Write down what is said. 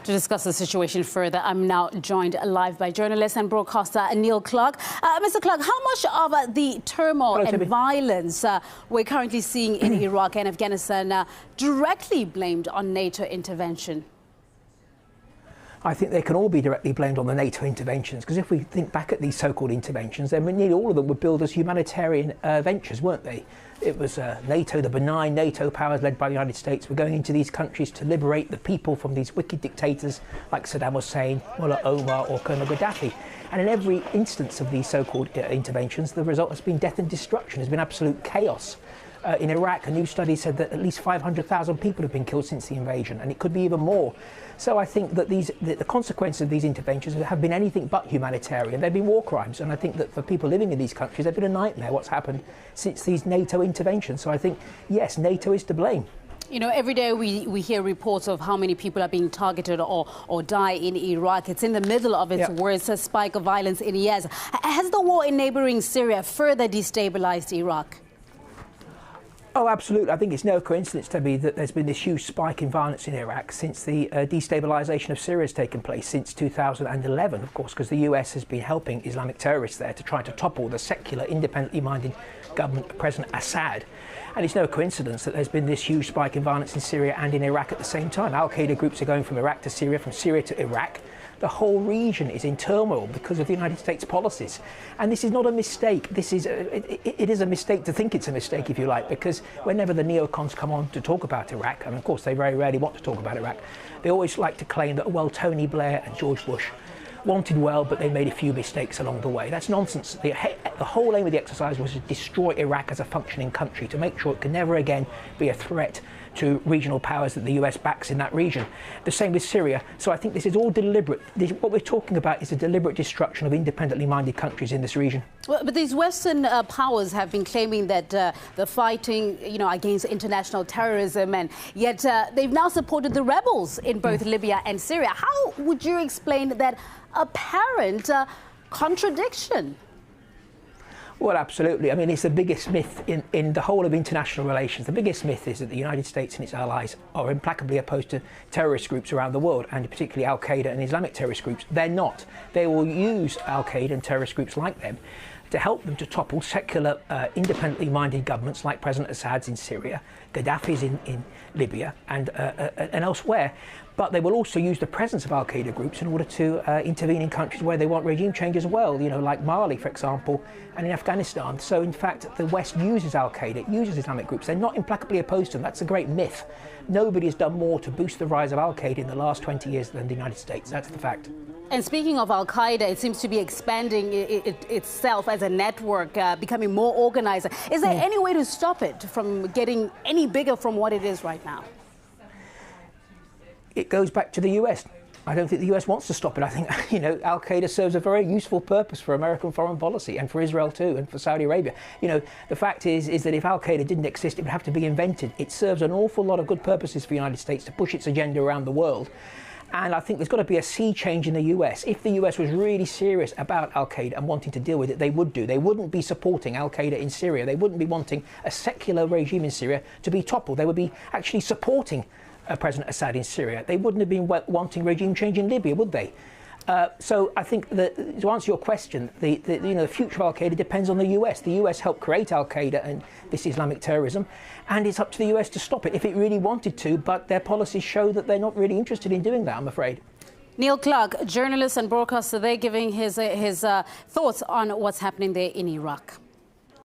To discuss the situation further, I'm now joined live by journalist and broadcaster Neil Clark. Mr. Clark, how much of the turmoil and violence we're currently seeing in Iraq and Afghanistan directly blamed on NATO intervention? I think they can all be directly blamed on the NATO interventions, because if we think back at these so-called interventions, then nearly all of them were billed as humanitarian ventures, weren't they? It was NATO, the benign NATO powers led by the United States, were going into these countries to liberate the people from these wicked dictators like Saddam Hussein, Mullah Omar or Colonel Gaddafi. And in every instance of these so-called interventions, the result has been death and destruction, has been absolute chaos. In Iraq, a new study said that at least 500,000 people have been killed since the invasion, and it could be even more. So I think that the consequences of these interventions have been anything but humanitarian. They've been war crimes, and I think that for people living in these countries, they've been a nightmare what's happened since these NATO interventions. So I think, yes, NATO is to blame. You know, every day we hear reports of how many people are being targeted or die in Iraq. It's in the middle of its worst spike of violence in years. Has the war in neighbouring Syria further destabilised Iraq? Oh, absolutely. I think it's no coincidence to me that there's been this huge spike in violence in Iraq since the destabilisation of Syria has taken place since 2011, of course, because the US has been helping Islamic terrorists there to try to topple the secular, independently minded government of President Assad. And it's no coincidence that there's been this huge spike in violence in Syria and in Iraq at the same time. Al-Qaeda groups are going from Iraq to Syria, from Syria to Iraq. The whole region is in turmoil because of the United States policies. And this is not a mistake. This is it is a mistake to think it's a mistake, if you like, because whenever the neocons come on to talk about Iraq, and of course they very rarely want to talk about Iraq, they always like to claim that, well, Tony Blair and George Bush wanted well, but they made a few mistakes along the way. That's nonsense. The whole aim of the exercise was to destroy Iraq as a functioning country, to make sure it can never again be a threat to regional powers that the US backs in that region. The same with Syria. So I think this is all deliberate. What we're talking about is a deliberate destruction of independently minded countries in this region. Well, but these Western powers have been claiming that they're fighting, against international terrorism, and yet they've now supported the rebels in both Libya and Syria. How would you explain that apparent contradiction? Well, absolutely. I mean, it's the biggest myth in the whole of international relations. The biggest myth is that the United States and its allies are implacably opposed to terrorist groups around the world, and particularly Al-Qaeda and Islamic terrorist groups. They're not. They will use Al-Qaeda and terrorist groups like them to help them to topple secular, independently minded governments like President Assad's in Syria, Gaddafi's in Libya and elsewhere. But they will also use the presence of Al-Qaeda groups in order to intervene in countries where they want regime change as well, like Mali, for example, and in Afghanistan. So, in fact, the West uses Al-Qaeda, uses Islamic groups. They're not implacably opposed to them. That's a great myth. Nobody has done more to boost the rise of Al-Qaeda in the last 20 years than the United States. That's the fact. And speaking of Al-Qaeda, it seems to be expanding itself as a network, becoming more organized. Is there any way to stop it from getting any bigger from what it is right now? It goes back to the US. I don't think the US wants to stop it. I think, Al-Qaeda serves a very useful purpose for American foreign policy, and for Israel too, and for Saudi Arabia. The fact is that if Al-Qaeda didn't exist, it would have to be invented. It serves an awful lot of good purposes for the United States to push its agenda around the world. And I think there's got to be a sea change in the US. If the US was really serious about Al-Qaeda and wanting to deal with it, they would do. They wouldn't be supporting Al-Qaeda in Syria. They wouldn't be wanting a secular regime in Syria to be toppled. They would be actually supporting President Assad in Syria. They wouldn't have been wanting regime change in Libya, would they? So I think that, to answer your question, the future of Al-Qaeda depends on the US. The US helped create Al-Qaeda and this Islamic terrorism, and it's up to the US to stop it if it really wanted to, but their policies show that they're not really interested in doing that, I'm afraid. Neil Clark, journalist and broadcaster, they're giving his thoughts on what's happening there in Iraq.